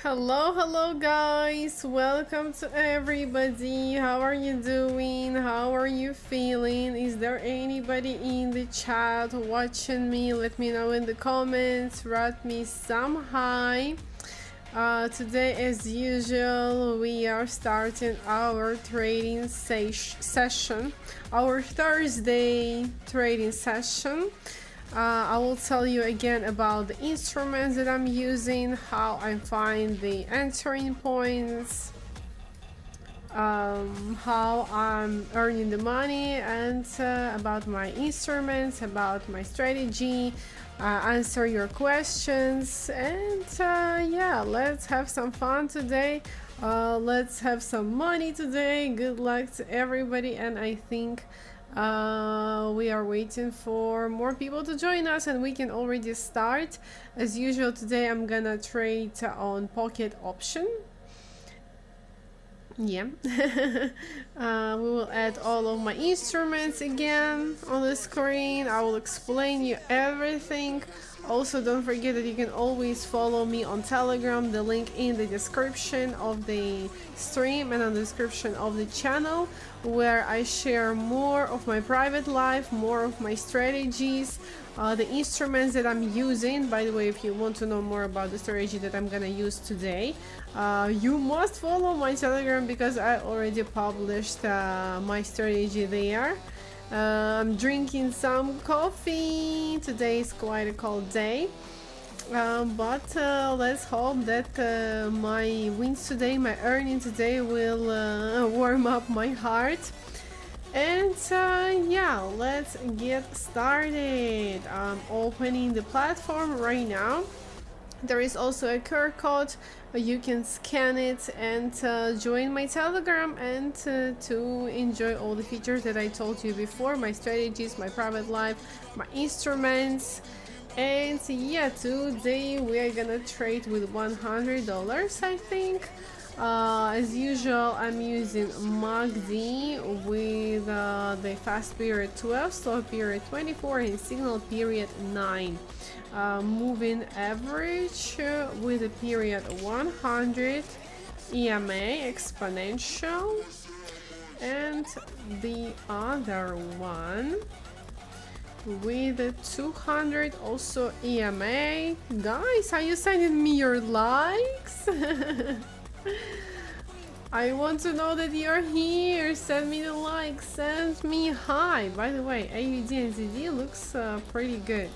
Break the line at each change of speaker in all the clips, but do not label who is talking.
Hello guys, welcome to everybody. How are you doing? How are you feeling? Is there anybody in the chat watching me? Let me know in the comments. Write me some hi. Today, as usual, we are starting our trading session, our Thursday trading session. I will tell you again about the instruments that I'm using, how I find the entering points, how I'm earning the money, and about my instruments, about my strategy, answer your questions, and yeah, let's have some fun today. Let's have some money today. Good luck to everybody, and I think we are waiting for more people to join us and we can already start. As usual, today I'm gonna trade on pocket option. Yeah. We will add all of my instruments again on the screen. I will explain you everything. Also, don't forget that you can always follow me on Telegram, the link in the description of the stream and on the description of the channel, where I share more of my private life, more of my strategies, the instruments that I'm using. By the way, if you want to know more about the strategy that I'm gonna use today, you must follow my Telegram because I already published my strategy there. I'm drinking some coffee. Today is quite a cold day, but let's hope that my wins today, my earnings today will warm up my heart. And yeah, let's get started. I'm opening the platform right now. There is also a QR code. You can scan it and join my Telegram and to enjoy all the features that I told you before, my strategies, my private life, my instruments. And yeah, today we are gonna trade with $100, I think. As usual, I'm using MACD with the fast period 12, slow period 24, and signal period 9. Moving average with a period 100, EMA exponential, and the other one with a 200 also EMA. Guys, are you sending me your likes? I want to know that you're here. Send me the like, send me hi. By the way, AUD and ZD looks pretty good,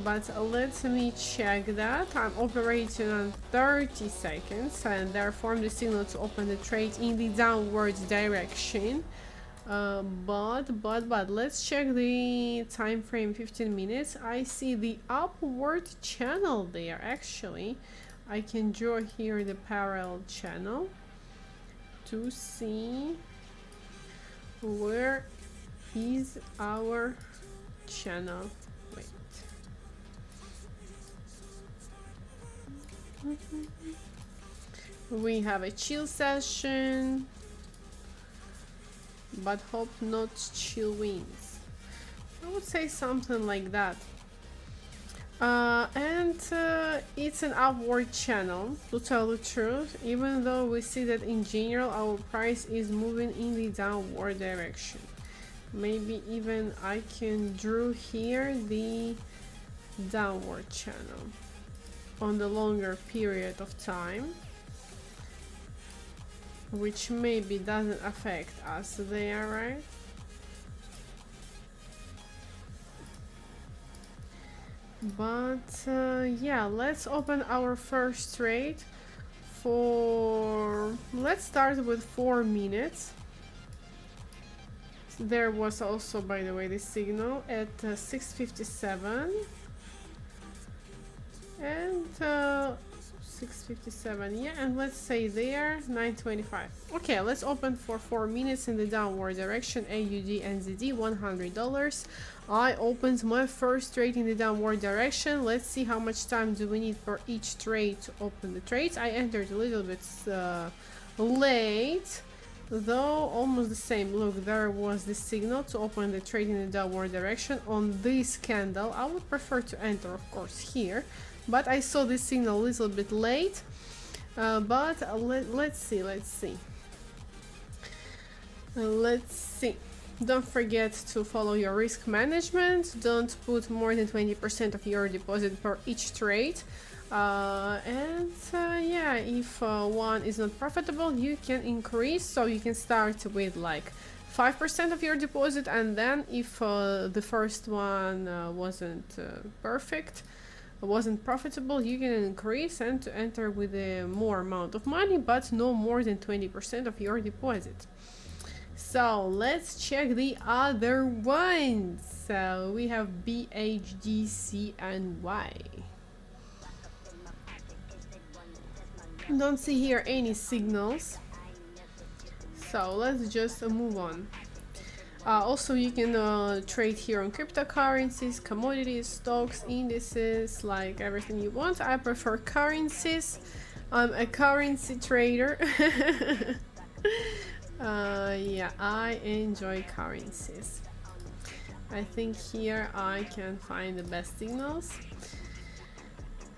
but let me check that. I'm operating on 30 seconds and therefore the signal to open the trade in the downward direction. But let's check the time frame. 15 minutes. I see the upward channel there. Actually, I can draw here the parallel channel to see where is our channel. Wait. We have a chill session, but hope not chill wins. I would say something like that. And it's an upward channel, to tell the truth, even though we see that in general our price is moving in the downward direction. Maybe even I can draw here the downward channel on the longer period of time, which maybe doesn't affect us there, right? But yeah, let's open our first trade for, let's start with 4 minutes. There was also, by the way, the signal at 6:57 and 6:57, yeah, and let's say there 9:25. Okay, let's open for 4 minutes in the downward direction. AUD and ZD, $100. I opened my first trade in the downward direction. Let's see how much time do we need for each trade to open the trades. I entered a little bit late, though almost the same. Look, there was the signal to open the trade in the downward direction on this candle. I would prefer to enter, of course, here, but I saw this signal a little bit late. But let's see. Don't forget to follow your risk management. Don't put more than 20% of your deposit per each trade. Yeah, if one is not profitable, you can increase. So you can start with like 5% of your deposit, and then if the first one wasn't perfect, wasn't profitable, you can increase and to enter with a more amount of money, but no more than 20% of your deposit. So let's check the other ones. So we have BHDC and Y. Don't see here any signals, so let's just move on. Also, you can trade here on cryptocurrencies, commodities, stocks, indices, like everything you want. I prefer currencies. I'm a currency trader. Yeah, I enjoy currencies. I think here I can find the best signals.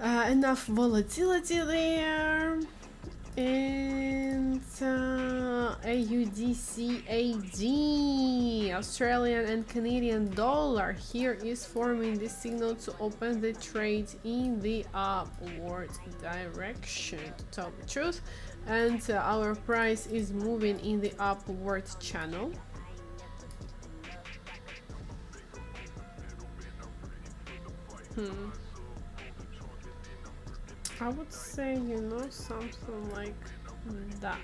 Enough volatility there. And AUDCAD, Australian and Canadian dollar, here is forming this signal to open the trade in the upward direction, to tell the truth. And our price is moving in the upward channel. I would say, you know, something like that.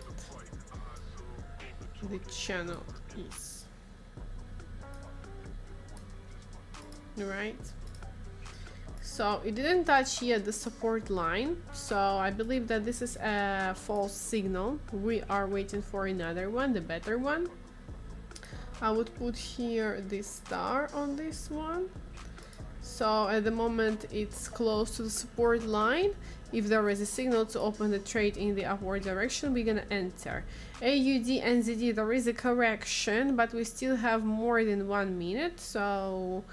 The channel is. Right? So it didn't touch yet the support line. So I believe that this is a false signal. We are waiting for another one, the better one. I would put here this star on this one. So at the moment it's close to the support line. If there is a signal to open the trade in the upward direction, we're gonna enter. AUD, NZD, there is a correction, but we still have more than 1 minute, so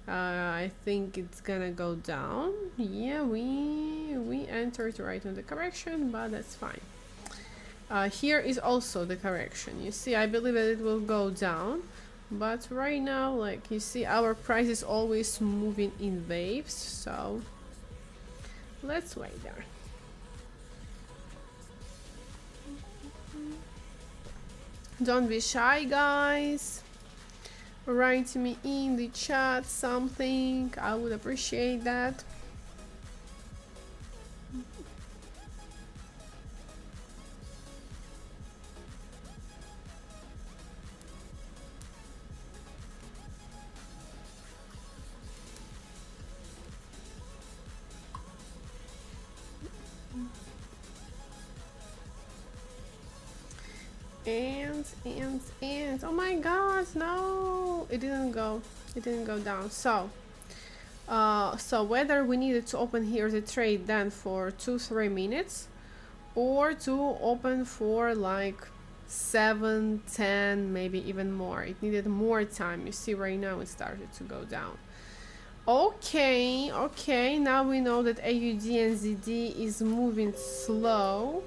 I think it's gonna go down. Yeah, we entered right on the correction, but that's fine. Here is also the correction. You see, I believe that it will go down. But right now, like you see, our price is always moving in waves, so let's wait there. Don't be shy, guys. Write me in the chat something. I would appreciate that. And oh my god, no, it didn't go down. So whether we needed to open here the trade then for 2-3 minutes, or to open for like 7-10, maybe even more. It needed more time. You see, right now it started to go down. Okay, now we know that AUD and ZD is moving slow.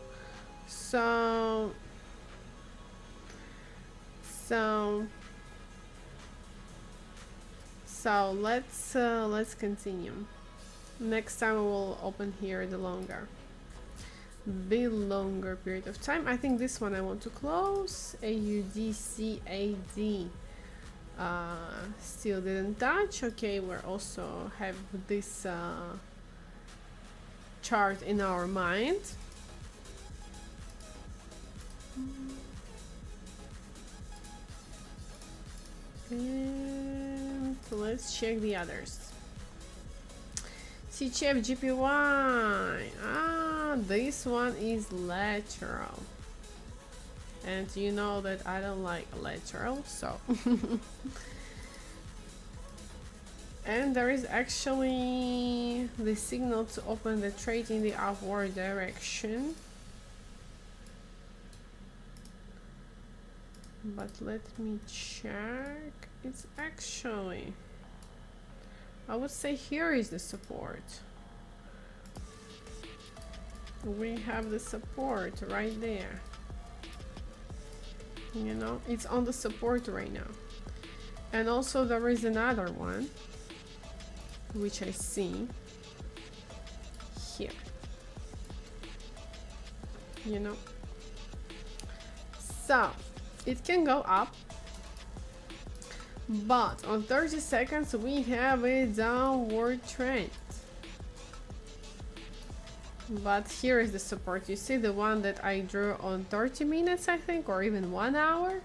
So let's continue. Next time we will open here the longer period of time. I think this one I want to close. AUDCAD still didn't touch. Okay, we're also have this chart in our mind. And let's check the others. CHF GPY. This one is lateral, and you know that I don't like lateral, so and there is actually the signal to open the trade in the upward direction. but let me check. It's actually, I would say here is the support. We have the support right there. You know, it's on the support right now. And also there is another one, which I see here. You know, so it can go up, but on 30 seconds we have a downward trend. But here is the support. You see the one that I drew on 30 minutes, I think, or even 1 hour.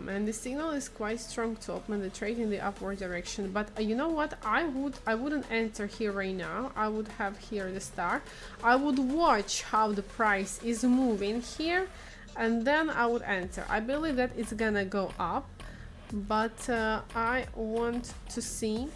And the signal is quite strong to open the trade in the upward direction. But you know what? I wouldn't enter here right now. I would have here the star. I would watch how the price is moving here, and then I would enter. I believe that it's gonna go up, but I want to see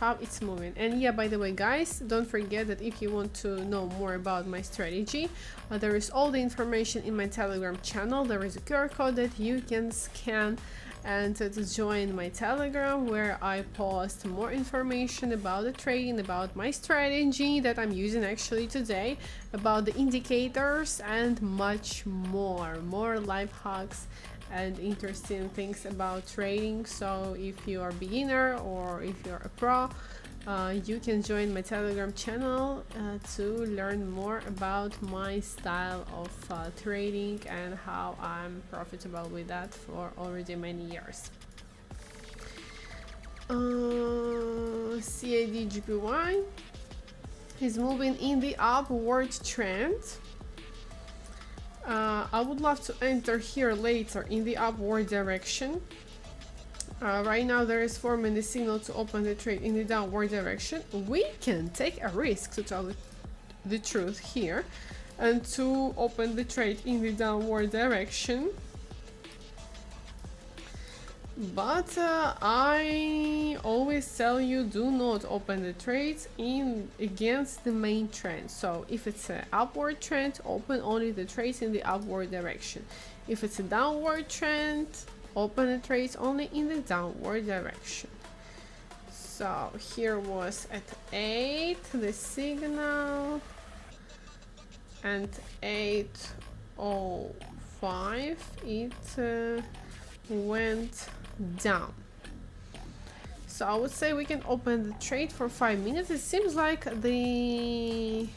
how it's moving. And yeah, by the way guys, don't forget that if you want to know more about my strategy, there is all the information in my Telegram channel. There is a QR code that you can scan and to join my Telegram, where I post more information about the trading, about my strategy that I'm using actually today, about the indicators, and much more life hacks and interesting things about trading. So if you are a beginner or if you're a pro, you can join my Telegram channel to learn more about my style of trading and how I'm profitable with that for already many years. CAD GPY is moving in the upward trend. I would love to enter here later in the upward direction. Right now there is forming the signal to open the trade in the downward direction. We can take a risk, to tell the truth here, and to open the trade in the downward direction. But I always tell you, do not open the trades in against the main trend. So if it's an upward trend, open only the trades in the upward direction. If it's a downward trend, open the trades only in the downward direction. So here was at 8 the signal, and 8:05 it went down. So I would say we can open the trade for 5 minutes. It seems like the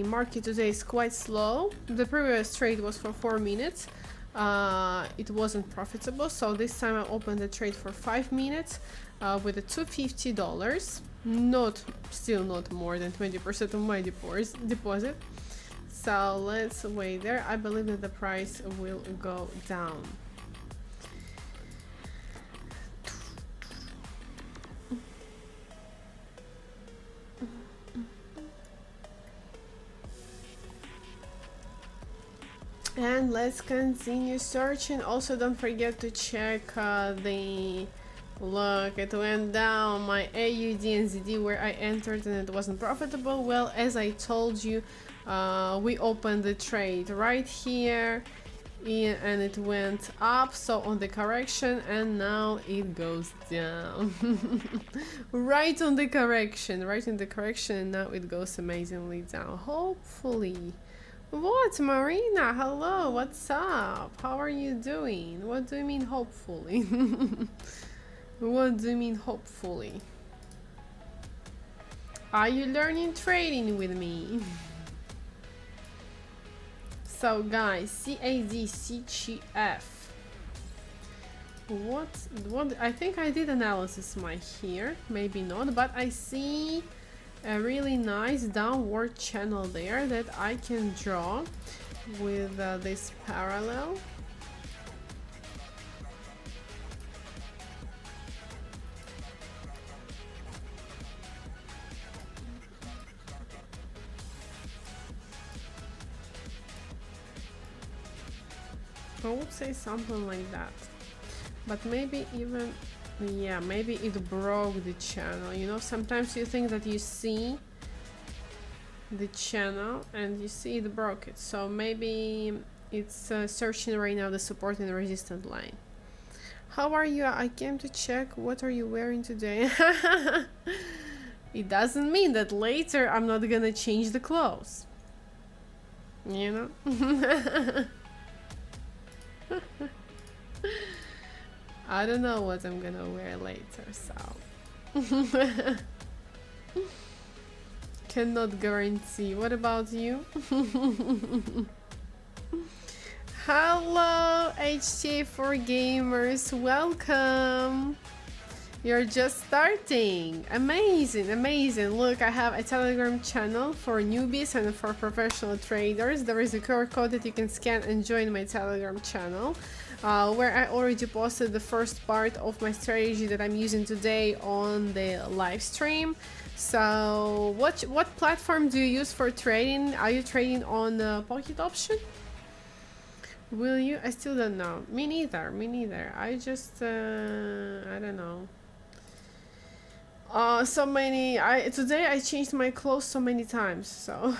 market today is quite slow. The previous trade was for 4 minutes. It wasn't profitable, so this time I opened the trade for 5 minutes with a $250. Still not more than 20% of my deposit. So let's wait there. I believe that the price will go down. And let's continue searching. Also, don't forget to check the look. It went down my AUD and ZD where I entered and it wasn't profitable. Well, as I told you, we opened the trade right here and it went up, so on the correction, and now it goes down. right in the correction, and now it goes amazingly down, hopefully. What, Marina? Hello, what's up? How are you doing? What do you mean hopefully? What do you mean hopefully? Are you learning trading with me? So guys, CAD, CGF. What I think I did analysis here, maybe not, but I see a really nice downward channel there that I can draw with this parallel. I would say something like that, but maybe even, yeah, maybe it broke the channel. You know, sometimes you think that you see the channel, and you see it broke it. So maybe it's searching right now the support and the resistance line. How are you? I came to check. What are you wearing today? It doesn't mean that later I'm not gonna change the clothes. You know? I don't know what I'm gonna wear later, so cannot guarantee. What about you? Hello, HTA for gamers, welcome. You're just starting. Amazing, amazing. Look, I have a Telegram channel for newbies and for professional traders. There is a QR code that you can scan and join my Telegram channel, where I already posted the first part of my strategy that I'm using today on the live stream. So what platform do you use for trading? Are you trading on Pocket Option? Will you? I still don't know. Me neither, me neither. I just I don't know. So many. Today I changed my clothes so many times, so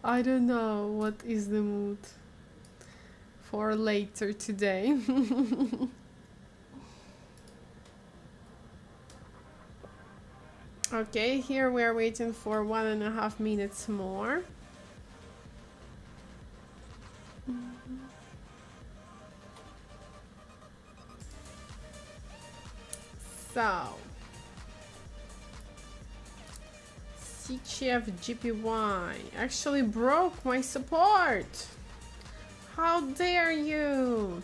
I don't know what is the mood for later today. Okay, here we are waiting for 1.5 minutes more. So, CHF GPY actually broke my support. How dare you?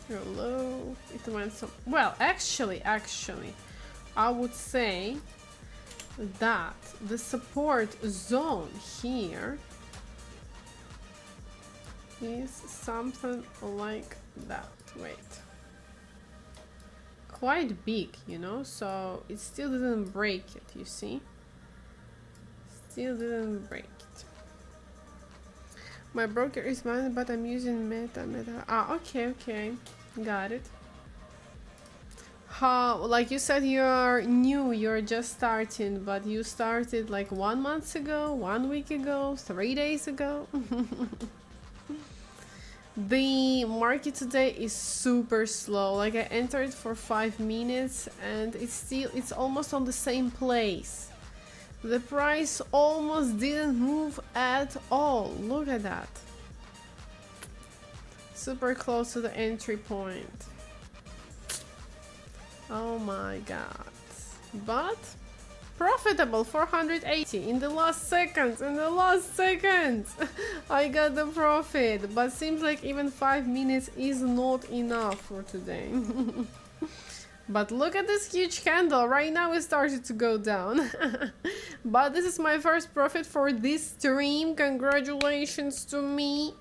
Hello. It went so well. Actually, I would say that the support zone here is something like that. Wait. Quite big, you know, so it still didn't break it, you see? Still didn't break it. My broker is mine, but I'm using Meta. Ah, okay, got it. How, like you said, you're new, you're just starting, but you started like 1 month ago, 1 week ago, 3 days ago. The market today is super slow. Like I entered for 5 minutes and it's almost on the same place. The price almost didn't move at all. Look at that. Super close to the entry point. Oh my god. But profitable, 480 in the last seconds, I got the profit, but seems like even 5 minutes is not enough for today. But look at this huge candle. Right now it started to go down. But this is my first profit for this stream. Congratulations to me.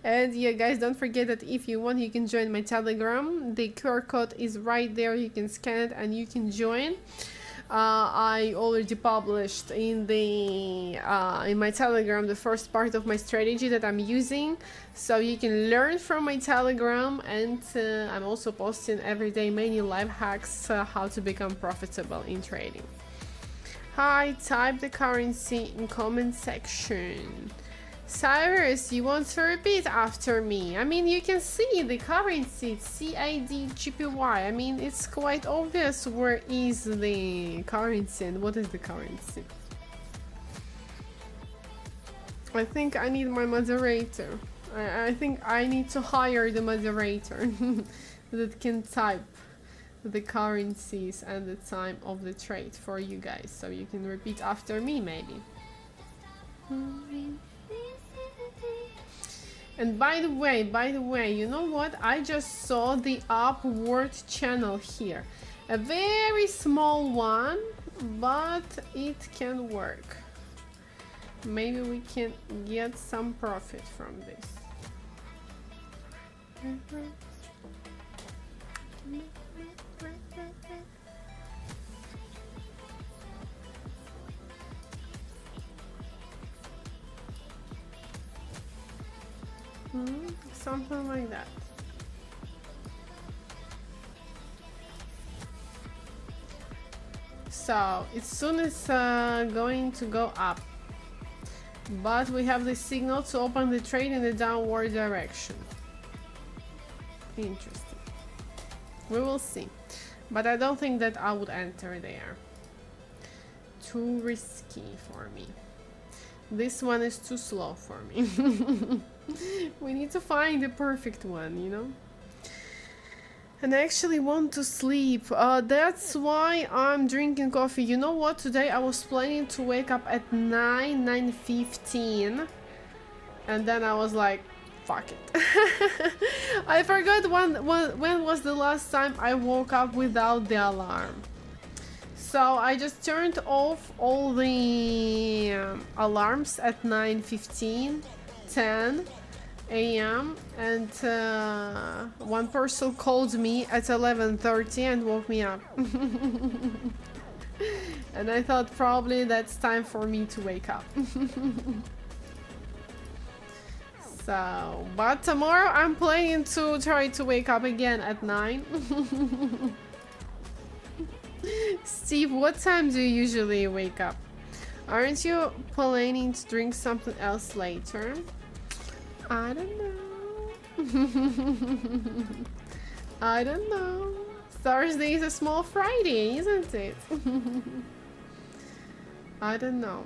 And yeah, guys, don't forget that if you want, you can join my Telegram. The QR code is right there. You can scan it and you can join. I already published in my Telegram the first part of my strategy that I'm using, so you can learn from my Telegram, and I'm also posting every day many life hacks how to become profitable in trading. Hi, type the currency in comment section. Cyrus, you want to repeat after me? I mean, you can see the currency, it's CAD GPY. I mean, it's quite obvious where is the currency and what is the currency. I think I need my moderator. I think I need to hire the moderator that can type the currencies and the time of the trade for you guys, so you can repeat after me maybe. And by the way, you know what? I just saw the upward channel here. A very small one, but it can work. Maybe we can get some profit from this. Something like that. So it soon is going to go up, but we have the signal to open the trade in the downward direction. Interesting. We will see, but I don't think that I would enter there. Too risky for me. This one is too slow for me. We need to find the perfect one, you know? And I actually want to sleep. That's why I'm drinking coffee. You know what? Today I was planning to wake up at 9:15. And then I was like, fuck it. I forgot when was the last time I woke up without the alarm. So I just turned off all the alarms at 9:15, 10 a.m. and one person called me at 11:30 and woke me up. And I thought probably that's time for me to wake up. So, but tomorrow I'm planning to try to wake up again at 9. Steve, what time do you usually wake up? Aren't you planning to drink something else later? I don't know. I don't know. Thursday is a small Friday, isn't it? I don't know.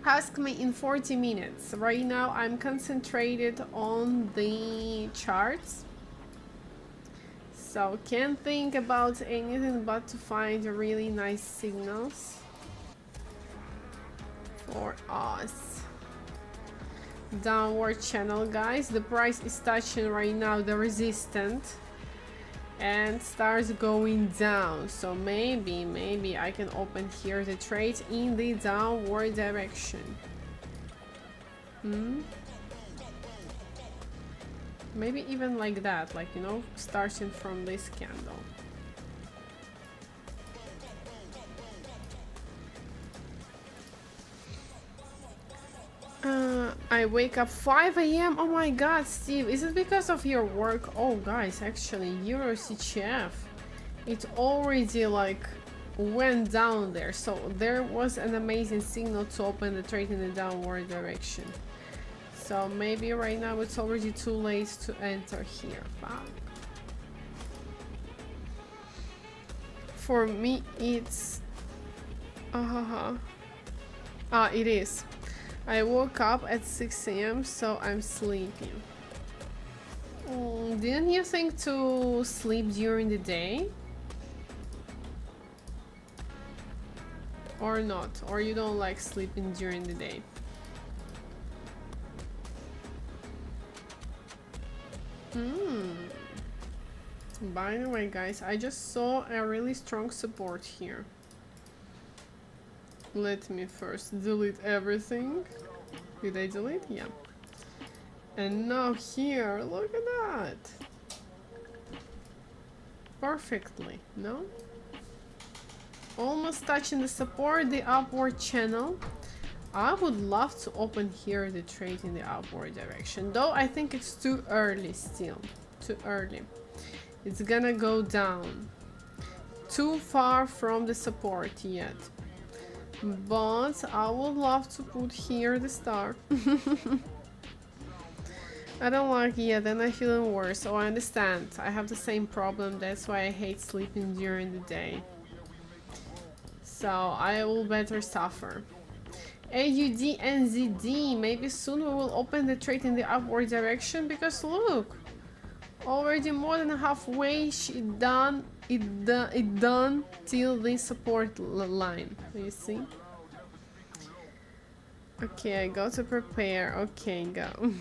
Ask me in 40 minutes. Right now I'm concentrated on the charts. So can't think about anything but to find really nice signals for us. Downward channel, guys. The price is touching right now the resistance and starts going down. So maybe I can open here the trade in the downward direction. Maybe even like that, like, you know, starting from this candle. I wake up 5 a.m. Oh my god, Steve, is it because of your work? Oh guys, actually, Euro CHF, it already like went down there, so there was an amazing signal to open the trade in the downward direction. So maybe right now it's already too late to enter here. Fuck. For me it's it is. I woke up at 6 a.m. so I'm sleeping. Didn't you think to sleep during the day? Or not? Or you don't like sleeping during the day? By the way, guys, I just saw a really strong support here. Let me first delete everything. Did I delete? Yeah. And now here, look at that. Perfectly, no? Almost touching the support, the upward channel. I would love to open here the trade in the upward direction, though I think it's too early still. Too early. It's gonna go down. Too far from the support yet. But I would love to put here the star. I don't like it yet, then I feel even worse. So I understand. I have the same problem. That's why I hate sleeping during the day. So I will better suffer. AUD NZD. Maybe soon we will open the trade in the upward direction, because look, already more than halfway it done till the support line. You see? Okay, I go to prepare. Okay, go.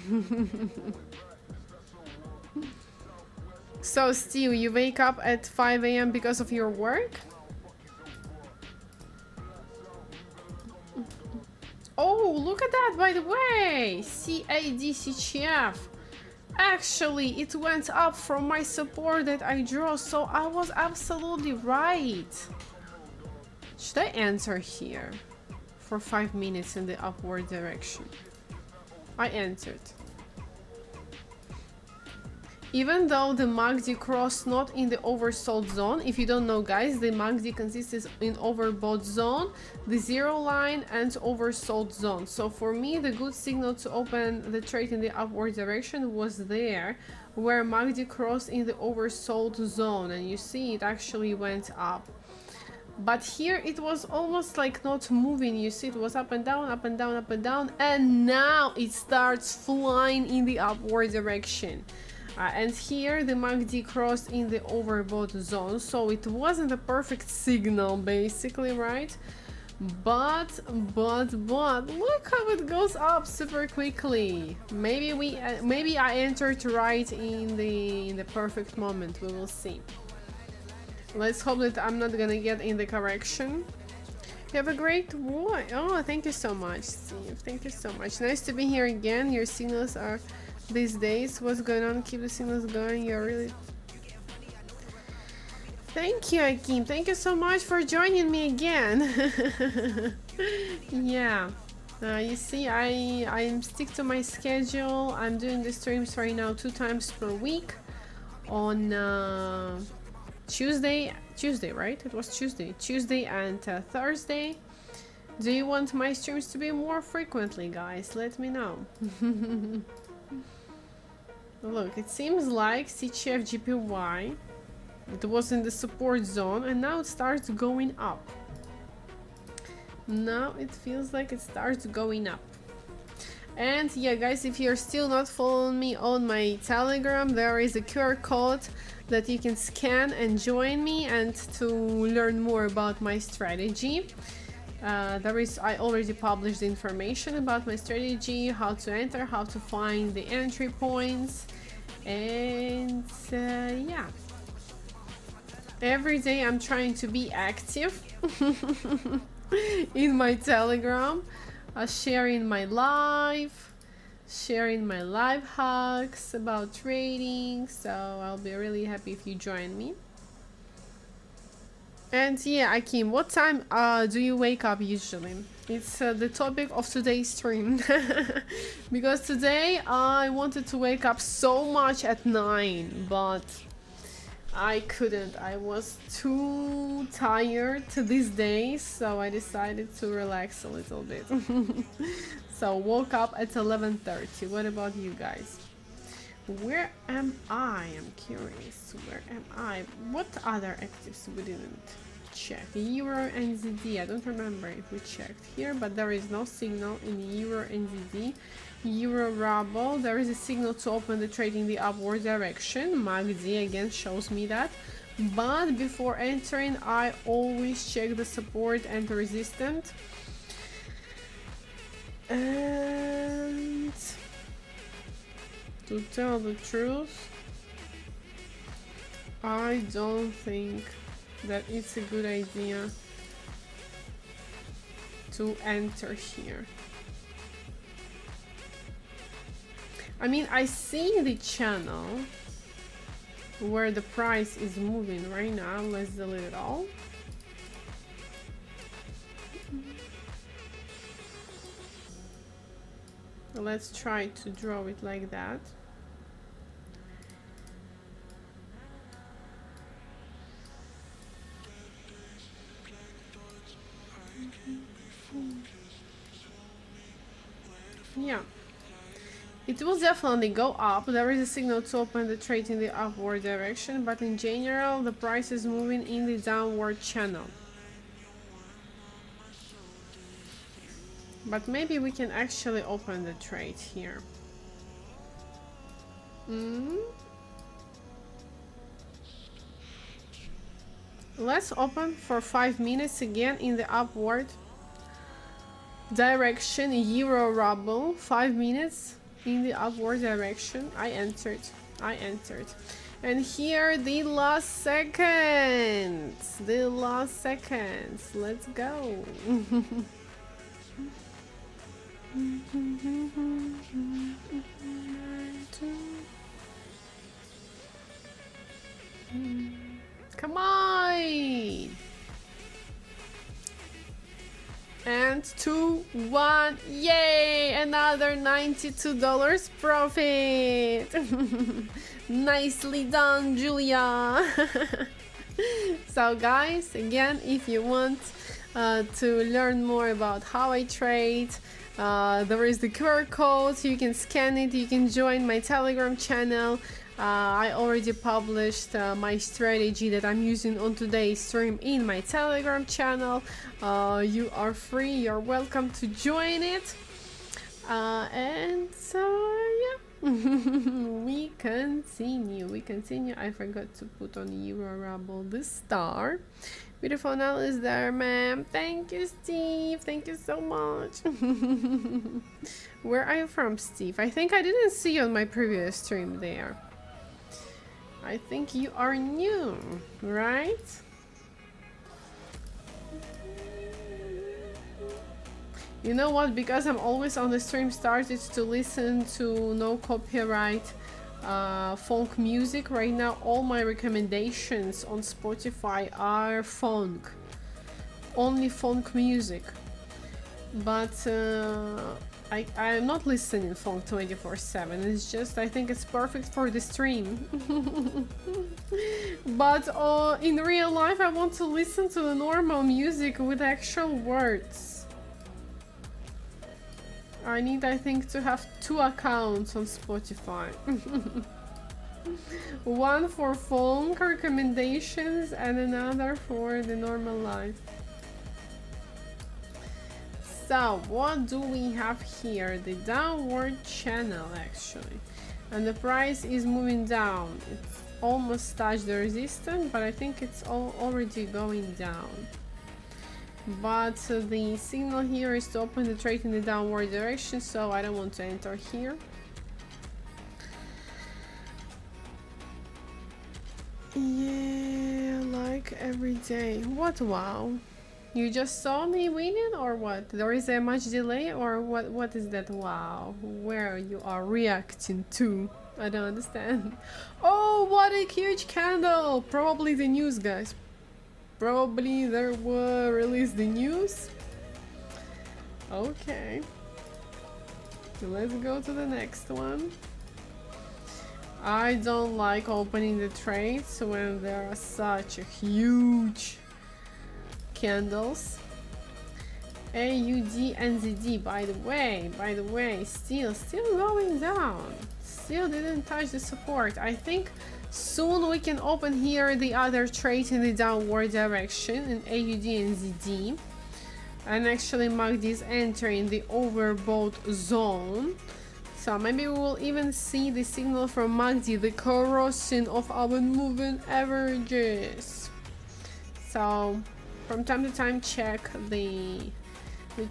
So Steve, you wake up at 5 a.m. because of your work? Oh, look at that, by the way! CAD. Actually, it went up from my support that I drew, so I was absolutely right. Should I enter here for 5 minutes in the upward direction? I entered. Even though the MACD crossed not in the oversold zone, if you don't know guys, the MACD consists in overbought zone, the zero line and oversold zone. So for me, the good signal to open the trade in the upward direction was there, where MACD crossed in the oversold zone, and you see it actually went up. But here it was almost like not moving. You see it was up and down, up and down, up and down, and now it starts flying in the upward direction. And here the MACD crossed in the overbought zone, so it wasn't a perfect signal basically, right? But look how it goes up super quickly. Maybe I entered right in the perfect moment. We will see. Let's hope that I'm not gonna get in the correction. You have a great one. Oh, thank you so much, Steve. Thank you so much. Nice to be here again. Your signals are these days. What's going on? Keep the signals going. You're really... Thank you, Akim. Thank you so much for joining me again. Yeah. You see, I stick to my schedule. I'm doing the streams right now 2 times per week on Tuesday, right? It was Tuesday and Thursday. Do you want my streams to be more frequently, guys? Let me know. Look, it seems like CHF-GPY, it was in the support zone and now it starts going up. Now it feels like it starts going up. And yeah, guys, if you're still not following me on my Telegram, there is a QR code that you can scan and join me and to learn more about my strategy. I already published the information about my strategy, how to enter, how to find the entry points, and yeah. Every day I'm trying to be active in my Telegram, sharing my live hacks about trading, so I'll be really happy if you join me. And yeah, Akim, what time do you wake up usually? It's the topic of today's stream. Because today I wanted to wake up so much at 9, but I couldn't. I was too tired these days, so I decided to relax a little bit. So woke up at 11:30. What about you guys? Where am I? I'm curious. Where am I? What other actives we didn't check? Euro and ZD. I don't remember if we checked here, but there is no signal in Euro and ZD. Euro ruble, there is a signal to open the trade in the upward direction. MACD again shows me that. But before entering, I always check the support and the resistance. And to tell the truth, I don't think that it's a good idea to enter here. I mean, I see the channel where the price is moving right now. Let's delete it all. Let's try to draw it like that. Yeah. It will definitely go up. There is a signal to open the trade in the upward direction, but in general, the price is moving in the downward channel. But maybe we can actually open the trade here. Let's open for 5 minutes again in the upward direction. Euro ruble, 5 minutes in the upward direction. I entered. And here the last seconds. Let's go. Come on. And 2, 1. Yay! Another $92 profit. Nicely done, Julia. So guys, again, if you want to learn more about how I trade, there is the QR code. You can scan it. You can join my Telegram channel. I already published my strategy that I'm using on today's stream in my Telegram channel. You are free. You're welcome to join it. And so yeah. we continue. I forgot to put on Euro Ruble the star. Beautiful analysis there, ma'am. Thank you, Steve. Thank you so much. Where are you from, Steve? I think I didn't see you on my previous stream there. I think you are new, right? You know what? Because I'm always on the stream, started to listen to no copyright funk music. Right now, all my recommendations on Spotify are funk, only funk music. But I'm not listening funk 24/7. It's just I think it's perfect for the stream. But in real life, I want to listen to the normal music with actual words. I need, I think, to have 2 accounts on Spotify. One for funk recommendations and another for the normal life. So, what do we have here? The downward channel, actually. And the price is moving down. It's almost touched the resistance, but I think it's already going down. But the signal here is to open the trade in the downward direction, so I don't want to enter here. Yeah, like every day. What? Wow. You just saw me winning or what? There is a much delay or what is that? Wow. Where you are reacting to? I don't understand. Oh, what a huge candle. Probably the news, guys. Probably there will release the news. Okay. Let's go to the next one. I don't like opening the trades when there are such a huge candles. AUD NZD, by the way, still going down. Still didn't touch the support. I think soon we can open here the other trade in the downward direction in AUD and ZD. And actually MACD is entering the overbought zone. So maybe we will even see the signal from MACD, the corrosion of our moving averages. So from time to time check the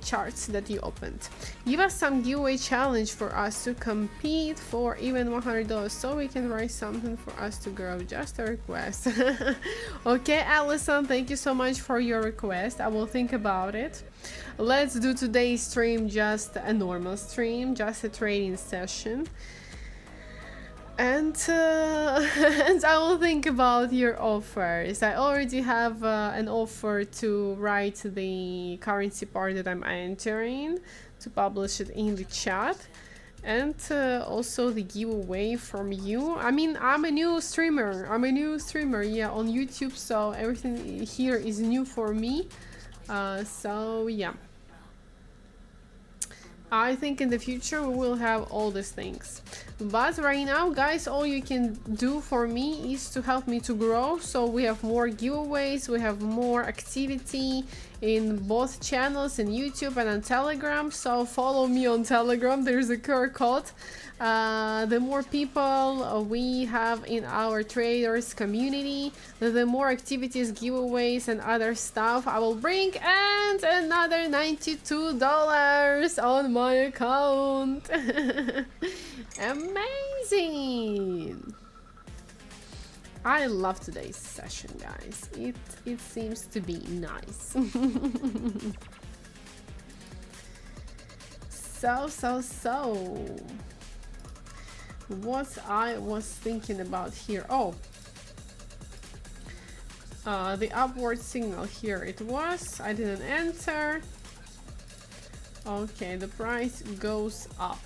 charts that you opened. Give us some giveaway challenge for us to compete for even $100 so we can write something for us to grow. Just a request. Okay, Allison, thank you so much for your request. I will think about it. Let's do today's stream just a normal stream, just a trading session. And and I will think about your offers. I already have an offer to write the currency part that I'm entering, to publish it in the chat, and also the giveaway from you. I mean, I'm a new streamer, yeah, on YouTube, so everything here is new for me. So yeah, I think in the future we will have all these things. But right now, guys, all you can do for me is to help me to grow. So we have more giveaways, we have more activity in both channels, in YouTube and on Telegram. So follow me on Telegram, there's a QR code. The more people we have in our traders community, the more activities, giveaways and other stuff I will bring, and another $92 on my account. Amazing! I love today's session, guys. It seems to be nice. So what I was thinking about here. Oh, the upward signal here. It was. I didn't enter. Okay, the price goes up.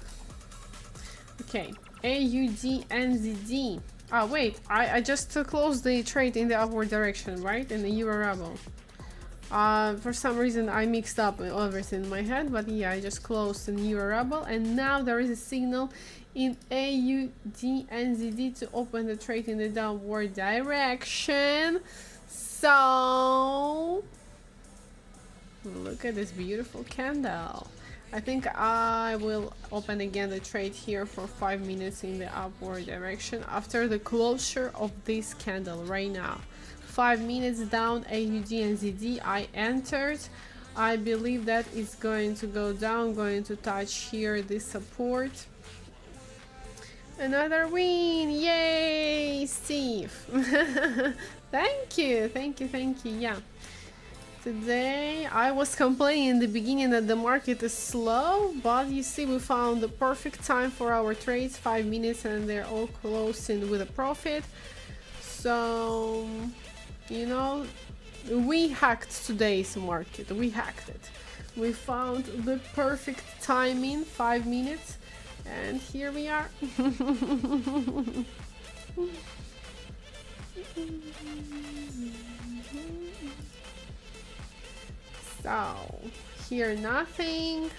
Okay, AUD NZD. Ah, wait, I just closed the trade in the upward direction, right? In the Euro Ruble. For some reason I mixed up everything in my head, but yeah, I just closed in Euro Ruble, and now there is a signal in AUD NZD to open the trade in the downward direction. So look at this beautiful candle. I think I will open again the trade here for 5 minutes in the upward direction after the closure of this candle right now. 5 minutes down, AUD and ZD, I entered. I believe that it's going to go down, going to touch here this support. Another win! Yay, Steve! Thank you, thank you, thank you. Yeah. Today I was complaining in the beginning that the market is slow, but you see we found the perfect time for our trades, 5 minutes, and they're all closing with a profit. So, you know, we hacked today's market. We hacked it. We found the perfect timing, 5 minutes, and here we are. So, here nothing.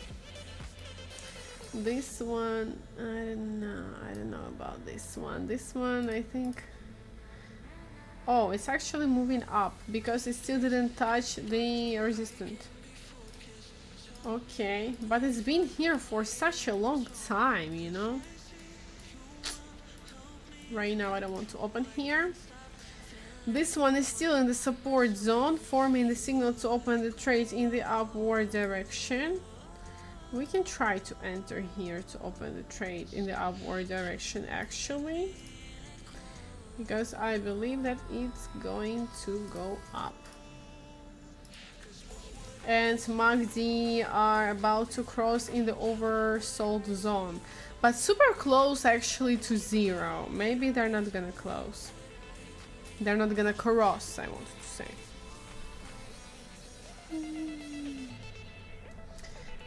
This one, I don't know about this one. This one, I think, oh, it's actually moving up because it still didn't touch the resistance. Okay, but it's been here for such a long time, you know. Right now I don't want to open here. This one is still in the support zone, forming the signal to open the trade in the upward direction. We can try to enter here to open the trade in the upward direction actually, because I believe that it's going to go up. And MACD are about to cross in the oversold zone, but super close actually to zero. Maybe they're not gonna close. They're not gonna cross, I wanted to say.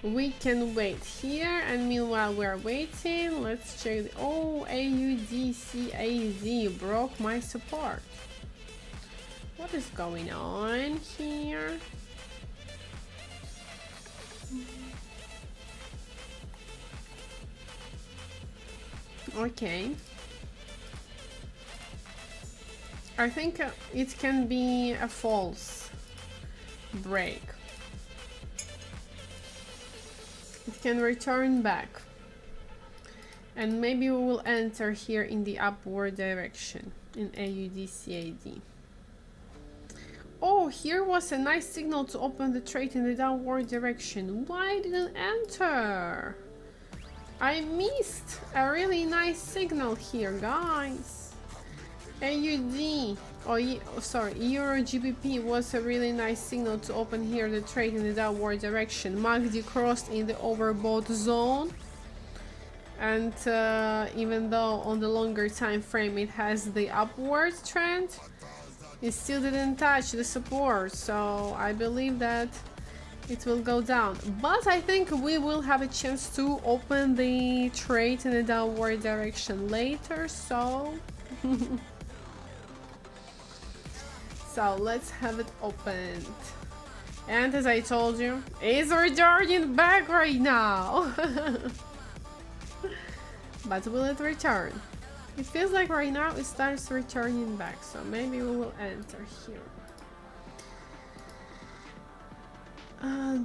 We can wait here, and meanwhile we're waiting. Let's check the, oh, AUDCAZ broke my support. What is going on here? Okay. I think it can be a false break. It can return back. And maybe we will enter here in the upward direction in AUDCAD. Oh, here was a nice signal to open the trade in the downward direction. Why didn't enter? I missed a really nice signal here, guys. AUD, sorry, Euro GBP was a really nice signal to open here the trade in the downward direction. MACD crossed in the overbought zone, and even though on the longer time frame it has the upward trend, it still didn't touch the support, so I believe that it will go down. But I think we will have a chance to open the trade in the downward direction later, so so let's have it opened. And as I told you, it's returning back right now. But will it return? It feels like right now it starts returning back, so maybe we will enter here.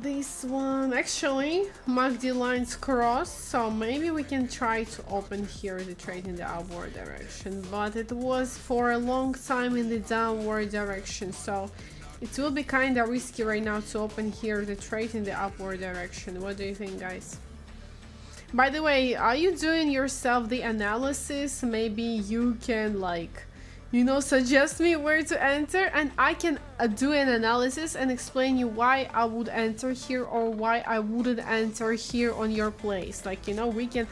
This one, actually, MACD lines cross, so maybe we can try to open here the trade in the upward direction, but it was for a long time in the downward direction, so it will be kind of risky right now to open here the trade in the upward direction. What do you think, guys? By the way, are you doing yourself the analysis? Maybe you can, like, you know, suggest me where to enter, and I can do an analysis and explain you why I would enter here or why I wouldn't enter here on your place. Like, you know, we can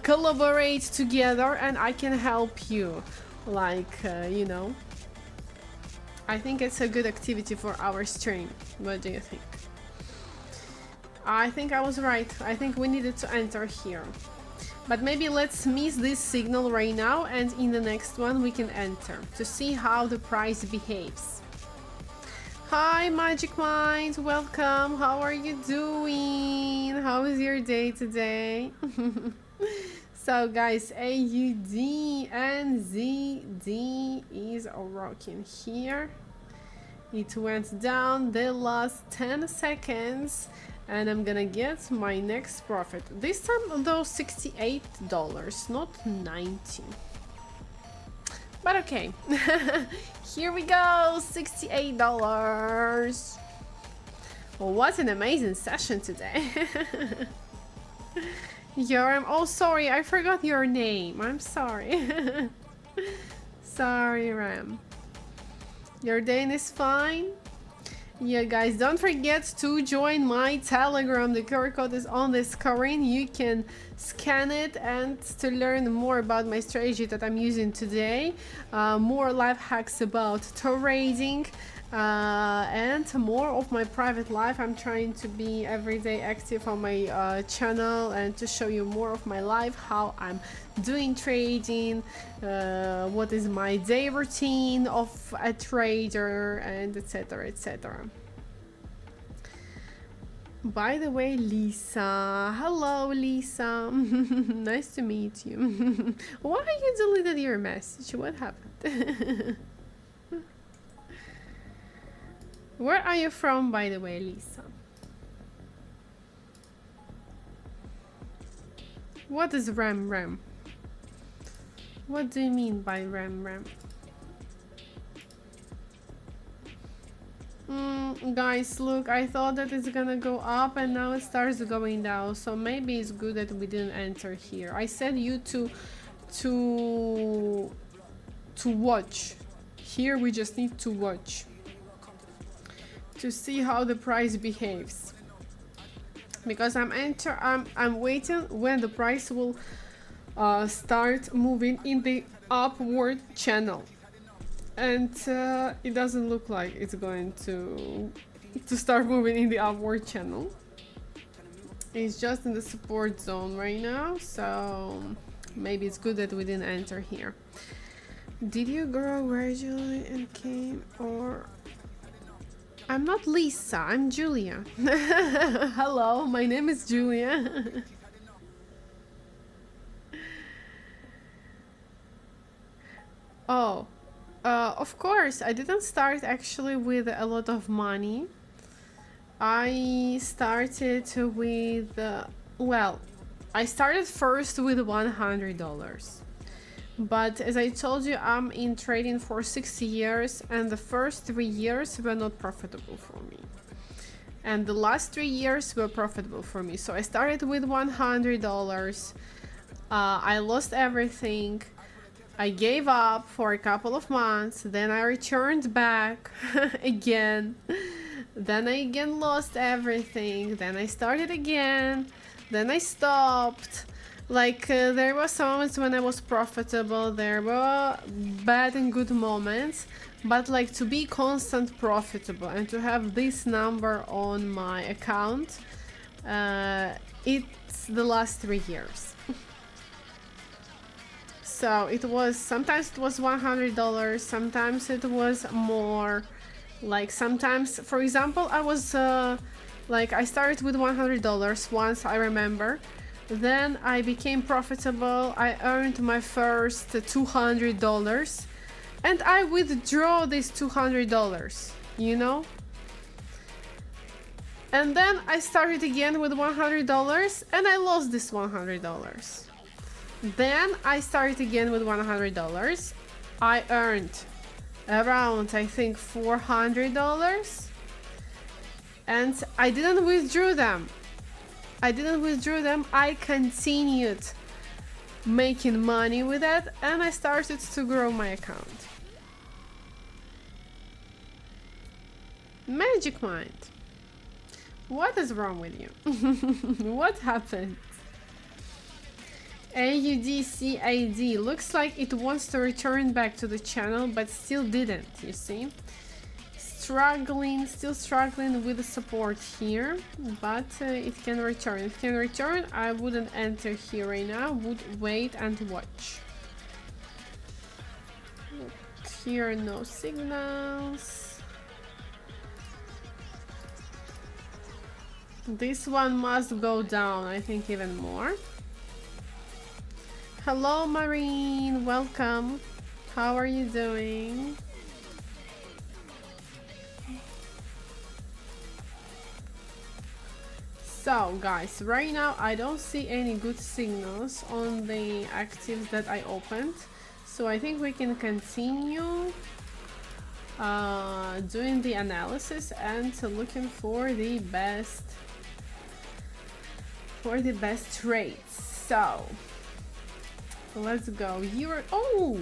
collaborate together and I can help you. Like, you know, I think it's a good activity for our stream. What do you think? I think I was right. I think we needed to enter here. But maybe let's miss this signal right now, and in the next one we can enter to see how the price behaves. Hi Magic Mind, welcome. How are you doing? How is your day today? So guys, AUD and ZD is rocking here. It went down the last 10 seconds and I'm gonna get my next profit. This time though $68, not 90. But okay, here we go, $68. Well, what an amazing session today. Yoram, oh sorry, I forgot your name. I'm sorry. Sorry, Ram. Your day is fine? Yeah, guys, don't forget to join my Telegram. The QR code is on the screen. You can scan it and to learn more about my strategy that I'm using today. More life hacks about trading. And more of my private life. I'm trying to be everyday active on my channel and to show you more of my life, how I'm doing trading, what is my day routine of a trader, and etc, etc. By the way, Lisa, hello Lisa. Nice to meet you. Why you deleted your message? What happened? Where are you from, by the way, Lisa? What is RAM? What do you mean by RAM? Guys, look, I thought that it's gonna go up and now it starts going down. So maybe it's good that we didn't enter here. I said you to watch. Here we just need to watch to see how the price behaves, because I'm waiting when the price will start moving in the upward channel, and it doesn't look like it's going to start moving in the upward channel. It's just in the support zone right now, so maybe it's good that we didn't enter here. Did you grow gradually and came, or I'm not Lisa, I'm Julia. Hello, my name is Julia. Oh, of course, I didn't start actually with a lot of money. I started with, well, I started first with $100. But as I told you, I'm in trading for 6 years, and the first 3 years were not profitable for me. And the last 3 years were profitable for me. So I started with $100. I lost everything. I gave up for a couple of months. Then I returned back again. Then I again lost everything. Then I started again. Then I stopped. Like, there were some moments when I was profitable, there were bad and good moments, but like to be constant profitable and to have this number on my account, it's the last 3 years. So it was, sometimes it was $100, sometimes it was more, like sometimes, for example, I was, like I started with $100 once, I remember. Then I became profitable, I earned my first $200 and I withdraw this $200, you know? And then I started again with $100 and I lost this $100. Then I started again with $100. I earned around, I think, $400 and I didn't withdraw them. I continued making money with that and I started to grow my account. Magic Mind, what is wrong with you? What happened? AUDCAD looks like it wants to return back to the channel but still didn't, you see? still struggling with the support here, but it can return. It can return. I wouldn't enter here right now. Would wait and watch. Here, no signals. This one must go down, I think, even more. Hello, Marine. Welcome. How are you doing? So guys, right now I don't see any good signals on the actives that I opened, so I think we can continue doing the analysis and looking for the best trades. So let's go. Oh,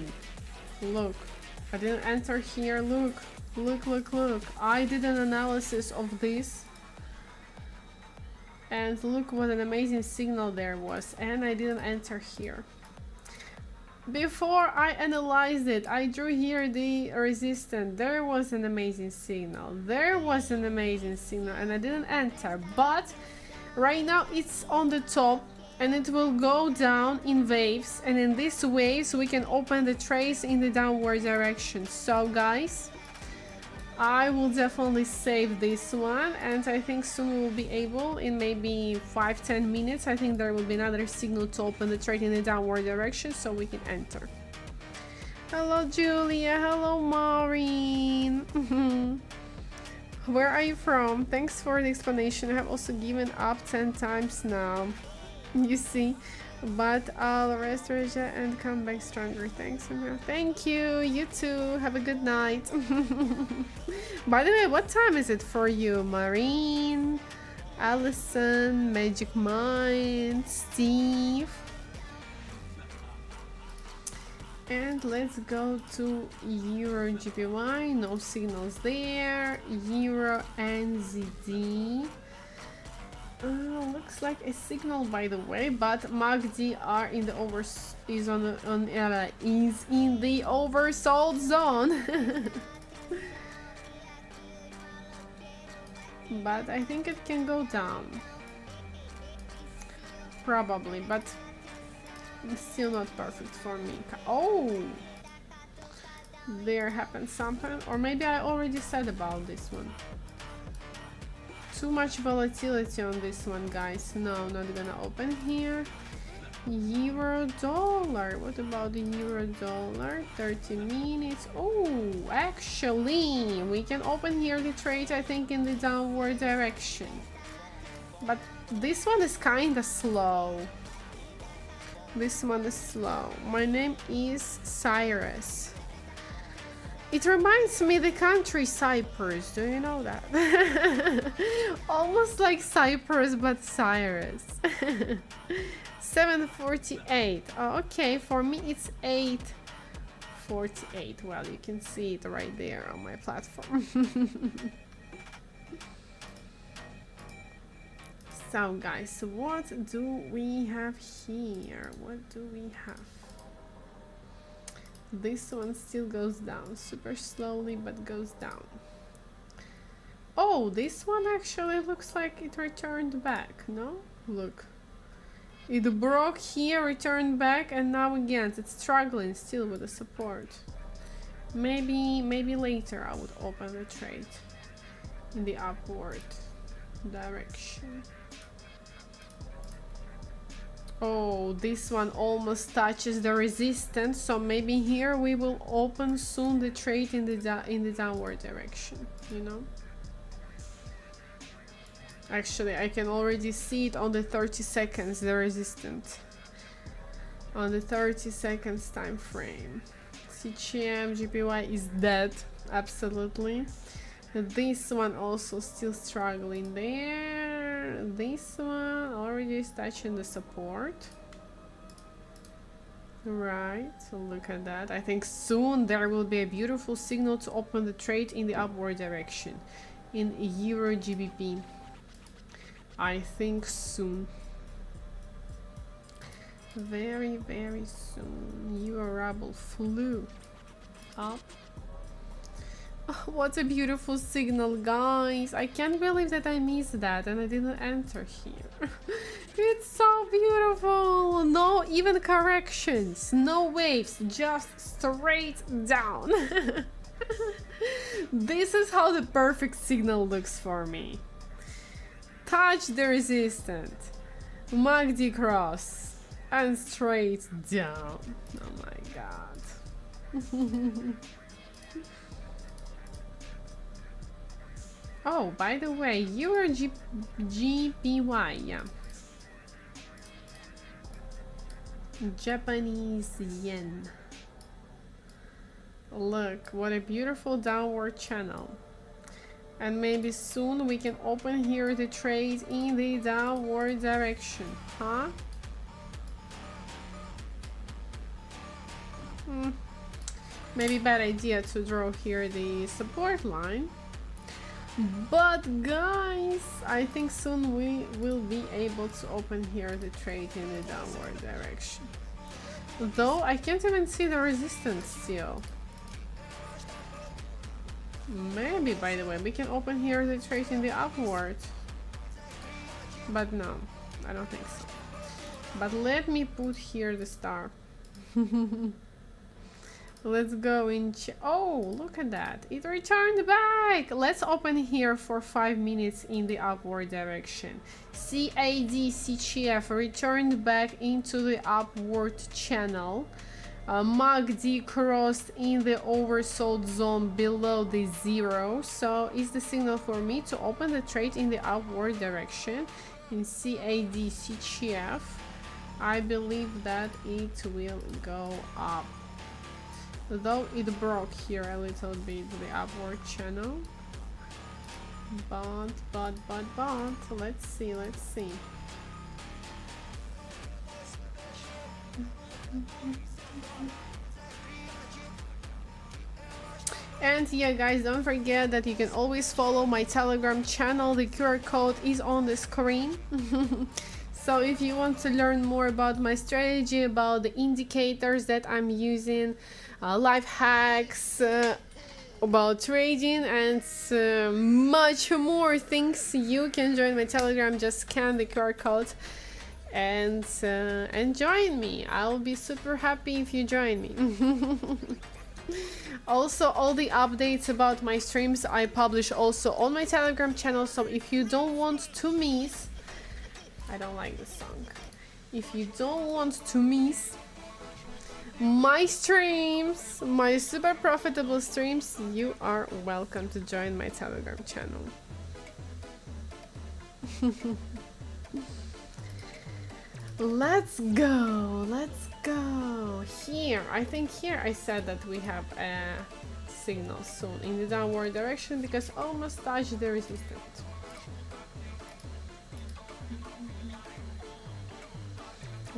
look, I didn't enter here. Look, I did an analysis of this, and look what an amazing signal there was, and I didn't enter here. Before I analyzed it, I drew here the resistance. There was an amazing signal. And I didn't enter. But right now it's on the top, and it will go down in waves. And in these waves, we can open the trades in the downward direction. So guys, I will definitely save this one, and I think soon we will be able, in maybe 5-10 minutes, I think there will be another signal to open the trade in the downward direction, so we can enter. Hello Julia, hello Maureen. Where are you from? Thanks for the explanation. I have also given up 10 times now. You see, but I'll rest and come back stronger. Thanks. Thank you. You too. Have a good night. By the way, what time is it for you? Marine, Allison, Magic Mind, Steve. And let's go to Euro GPY. No signals there. Euro NZD. Looks like a signal, by the way, but MACD are in the is in the oversold zone. But I think it can go down, probably, but it's still not perfect for me. Oh, there happened something, or maybe I already said about this one. Too much volatility on this one, guys. No, not gonna open here. Euro dollar. What about the euro dollar? 30 minutes. Oh, actually, we can open here the trade, I think, in the downward direction. But this one is kind of slow. This one is slow. My name is Cyrus. It reminds me the country Cyprus. Do you know that? Almost like Cyprus, but Cyrus. 7:48. Oh, okay, for me it's 8:48. Well, you can see it right there on my platform. So guys, what do we have here? What do we have? This one still goes down super slowly, but goes down. Oh, this one actually looks like it returned back. No, look, it broke here, returned back, and now again it's struggling still with the support. Maybe later I would open the trade in the upward direction. Oh, this one almost touches the resistance, so maybe here we will open soon the trade in the downward direction, you know. Actually, I can already see it on the 30 seconds, the resistance. On the 30 seconds time frame. CGM, GPY is dead, absolutely. This one also still struggling there. This one already is touching the support. Right, so look at that. I think soon there will be a beautiful signal to open the trade in the upward direction in Euro GBP. I think soon. Very, very soon. Euro ruble flew up. What a beautiful signal, guys. I can't believe that I missed that and I didn't enter here. It's so beautiful. No even corrections, no waves, just straight down. This is how the perfect signal looks for me. Touch the resistance, MACD cross, and straight down. Oh my god. Oh, by the way, you are GPY, yeah. Japanese yen. Look, what a beautiful downward channel. And maybe soon we can open here the trade in the downward direction, huh? Maybe bad idea to draw here the support line. But guys, I think soon we will be able to open here the trade in the downward direction. Though I can't even see the resistance still. Maybe, by the way, we can open here the trade in the upward. But no, I don't think so. But let me put here the star. Let's go in. Oh, look at that. It returned back. Let's open here for 5 minutes in the upward direction. CAD, CGF returned back into the upward channel. MACD crossed in the oversold zone below the zero. So it's the signal for me to open the trade in the upward direction. In CAD, CGF, I believe that it will go up. Though it broke here a little bit the upward channel, but let's see. And yeah, guys, don't forget that you can always follow my Telegram channel. The QR code is on the screen. So if you want to learn more about my strategy, about the indicators that I'm using, life hacks, about trading, and much more things, you can join my Telegram. Just scan the QR code and join me. I'll be super happy if you join me. Also, all the updates about my streams I publish also on my Telegram channel, so if you don't want to miss, I don't like this song. If you don't want to miss my streams, my super profitable streams, you are welcome to join my Telegram channel. Let's go. Here, I think here I said that we have a signal soon in the downward direction because almost touched the resistance.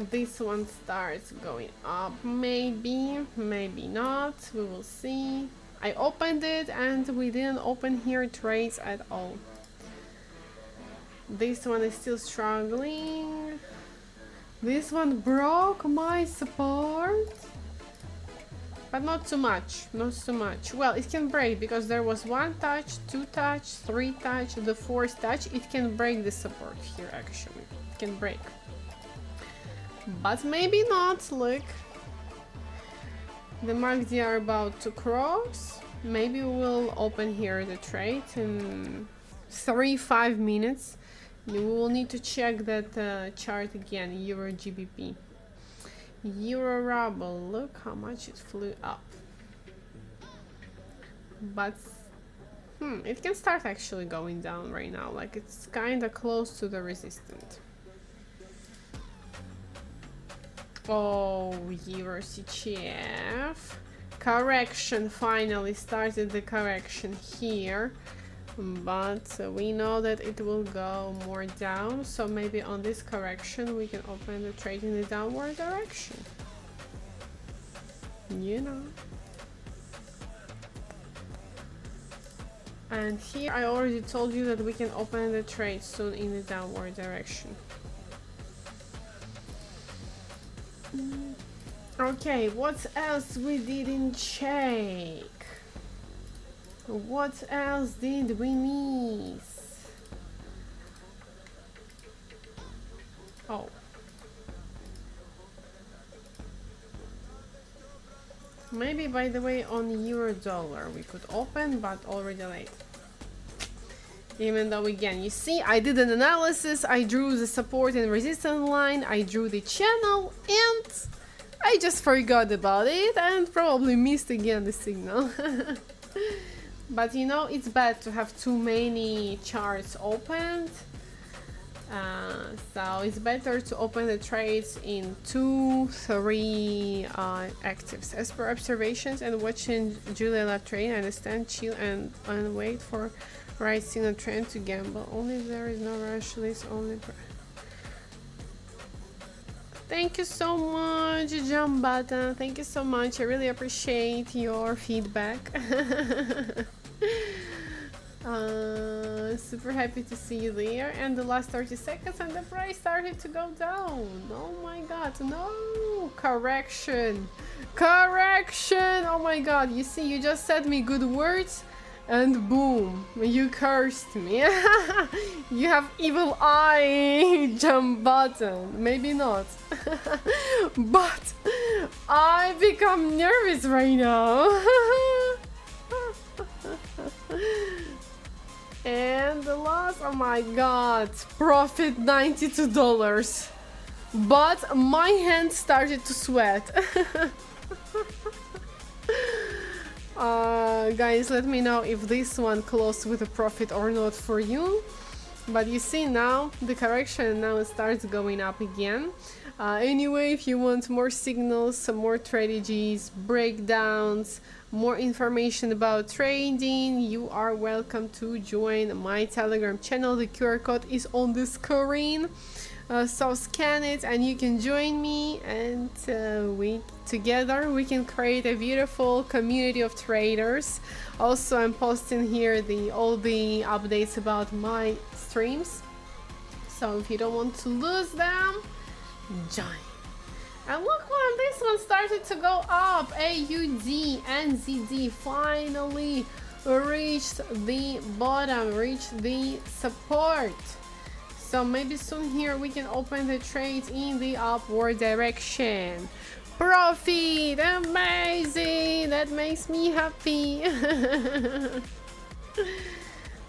This one starts going up, maybe not, we will see. I opened it and we didn't open here trades at all. This one is still struggling. This one broke my support, but not too much, Well, it can break because there was 1 touch, 2 touch, 3 touch, the 4th touch. It can break the support here, actually. It can break. But maybe not. Look, the MACD are about to cross. Maybe we'll open here the trade in 3-5 minutes. We will need to check that chart again. Euro GBP, Euro ruble. Look how much it flew up. But it can start actually going down right now. Like, it's kind of close to the resistance. Oh, Euro CHF correction, finally started the correction here, but we know that it will go more down, so maybe on this correction we can open the trade in the downward direction, you know. And here I already told you that we can open the trade soon in the downward direction. Okay, what else we didn't check? What else did we miss? Oh. Maybe, by the way, on euro dollar we could open, but already late. Even though, again, you see, I did an analysis, I drew the support and resistance line, I drew the channel, and I just forgot about it and probably missed again the signal. But you know, it's bad to have too many charts opened. So it's better to open the trades in 2-3 actives. As per observations and watching Julia Lab trade, I understand chill and wait for right signal trend to gamble. Only if there is no rush list, only Thank you so much, Jump Button. Thank you so much. I really appreciate your feedback. Super happy to see you there. And the last 30 seconds and the price started to go down. Oh my god, no! Correction! Correction! Oh my god, you see, you just said me good words and boom, you cursed me. You have evil eye, Jump Button. Maybe not. But I become nervous right now. And the loss, oh my god, profit $92. But my hand started to sweat. Guys, let me know if this one closed with a profit or not for you. But you see now, the correction now starts going up again. Anyway, if you want more signals, some more strategies, breakdowns, more information about trading, you are welcome to join my Telegram channel. The QR code is on the screen. So scan it and you can join me, and together we can create a beautiful community of traders. Also, I'm posting here all the updates about my streams, so if you don't want to lose them, join. And look, when this one started to go up, AUD and ZD finally reached the bottom, reached the support. So maybe soon here we can open the trades in the upward direction. Profit! Amazing! That makes me happy.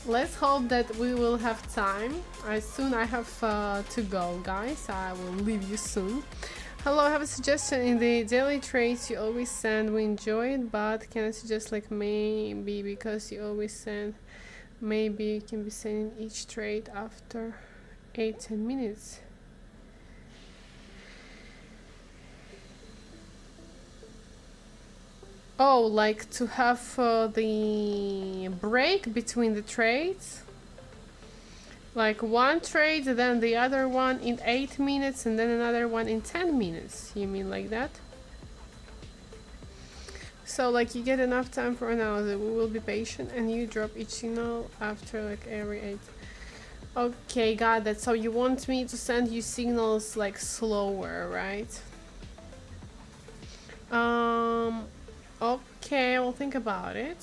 Let's hope that we will have time. Soon I have to go, guys. I will leave you soon. Hello, I have a suggestion. In the daily trades you always send, we enjoy it, but can I suggest, like, maybe because you always send, maybe you can be sending each trade after 8-10 minutes. Oh, like to have the break between the trades? Like one trade, then the other one in 8 minutes, and then another one in 10 minutes. You mean like that? So like you get enough time for analysis. We will be patient and you drop each signal after like every 8. Okay, got that. So you want me to send you signals like slower, right? Okay, I'll think about it.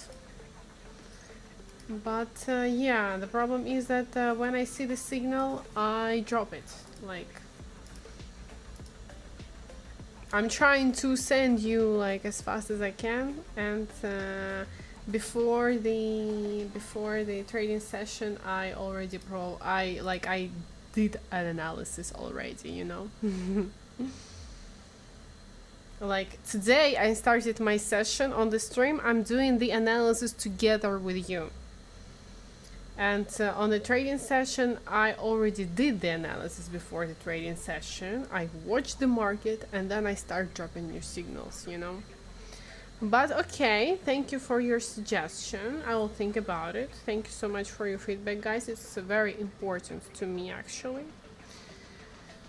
But yeah, the problem is that when I see the signal, I drop it. Like, I'm trying to send you like as fast as I can, and before the trading session, I already I did an analysis already, you know. Like today, I started my session on the stream. I'm doing the analysis together with you. And on the trading session, I already did the analysis before the trading session. I watched the market and then I start dropping your signals, you know. But okay, thank you for your suggestion. I will think about it. Thank you so much for your feedback, guys. It's very important to me, actually.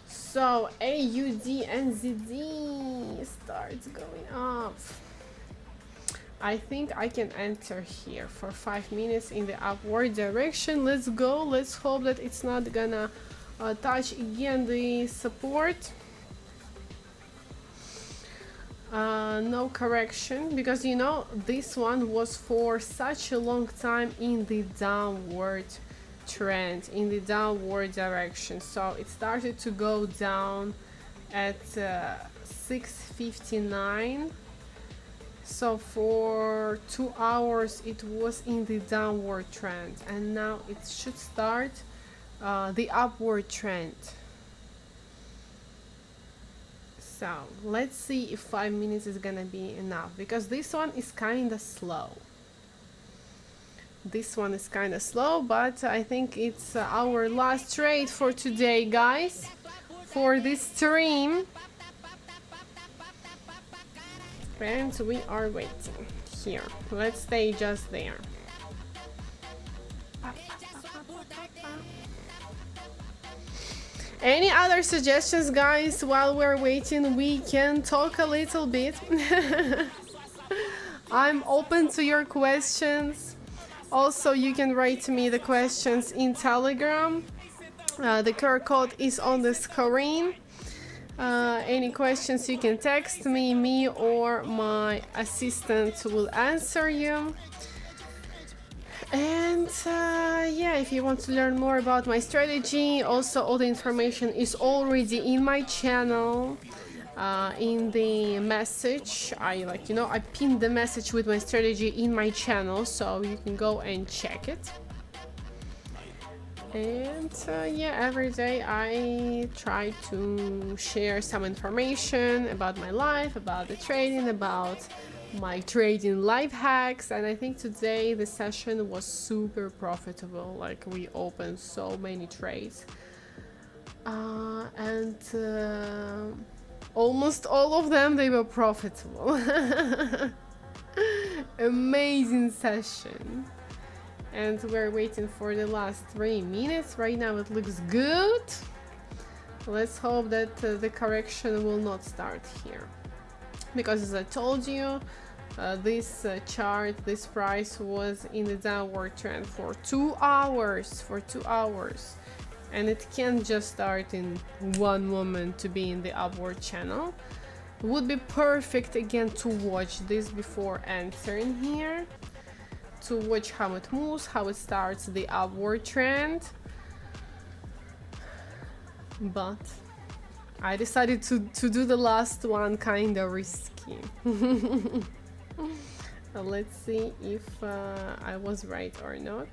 So AUD and ZD starts going up. I think I can enter here for 5 minutes in the upward direction. Let's go. Let's hope that it's not gonna touch again the support. No correction, because you know this one was for such a long time in the downward trend, in the downward direction. So it started to go down at 6:59. So for 2 hours it was in the downward trend, and now it should start the upward trend. So let's see if 5 minutes is gonna be enough, because this one is kind of slow. This one is kind of slow, but I think it's our last trade for today, guys, for this stream. And we are waiting here. Let's stay just there. Any other suggestions, guys? While we're waiting, we can talk a little bit. I'm open to your questions. Also, you can write to me the questions in Telegram. The QR code is on the screen. Any questions, you can text me or my assistant will answer you. And yeah, if you want to learn more about my strategy, also all the information is already in my channel. In the message, I pinned the message with my strategy in my channel, so you can go and check it. And yeah, every day I try to share some information about my life, about the trading, about my trading life hacks. And I think today the session was super profitable. Like, we opened so many trades, and almost all of them, they were profitable. Amazing session. And we're waiting for the last 3 minutes. Right now it looks good. Let's hope that the correction will not start here, because as I told you, this chart, this price was in the downward trend for 2 hours, and it can't just start in one moment to be in the upward channel. Would be perfect again to watch this before entering here, to watch how it moves, how it starts the upward trend. But I decided to do the last one kind of risky. Let's see if I was right or not.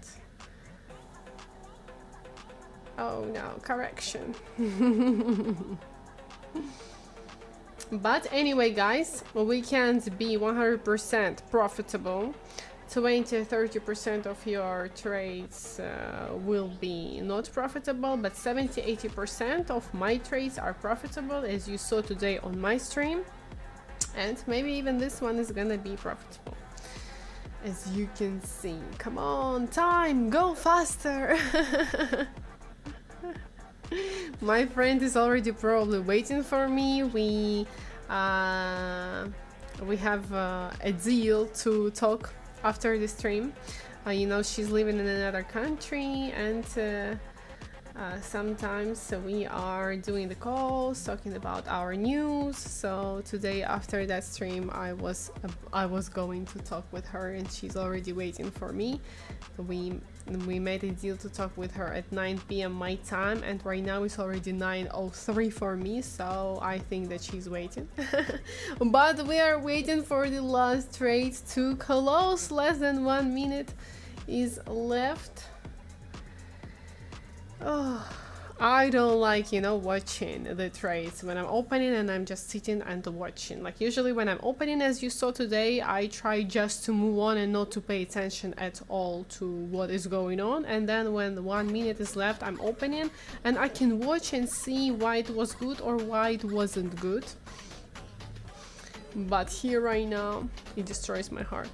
Oh no, correction. But anyway, guys, we can't be 100% profitable. 20-30% of your trades will be not profitable, but 70-80% of my trades are profitable, as you saw today on my stream. And maybe even this one is gonna be profitable, as you can see. Come on, time, go faster. My friend is already probably waiting for me. We have a deal to talk after the stream. You know, she's living in another country, and sometimes we are doing the calls, talking about our news. So today, after that stream, I was going to talk with her, and she's already waiting for me. We made a deal to talk with her at 9 p.m. my time, and right now it's already 9:03 for me, so I think that she's waiting. But we are waiting for the last trade to close. Less than 1 minute is left. Oh, I don't like, watching the trades when I'm opening and I'm just sitting and watching. Like, usually when I'm opening, as you saw today, I try just to move on and not to pay attention at all to what is going on. And then when 1 minute is left, I'm opening and I can watch and see why it was good or why it wasn't good. But here right now, it destroys my heart.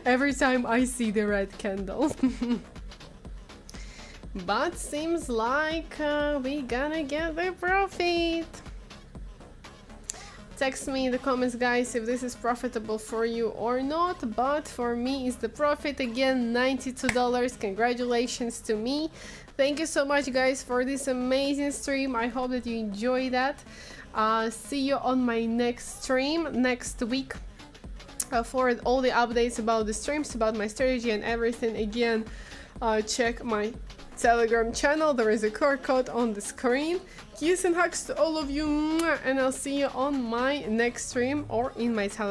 Every time I see the red candles. But seems like we gonna get the profit. Text me in the comments, guys, if this is profitable for you or not. But for me, it's the profit again, $92. Congratulations to me. Thank you so much, guys, for this amazing stream. I hope that you enjoyed that. See you on my next stream next week for all the updates about the streams, about my strategy and everything. Again, check my Telegram channel. There is a QR code on the screen. Kiss and hugs to all of you, and I'll see you on my next stream or in my Telegram.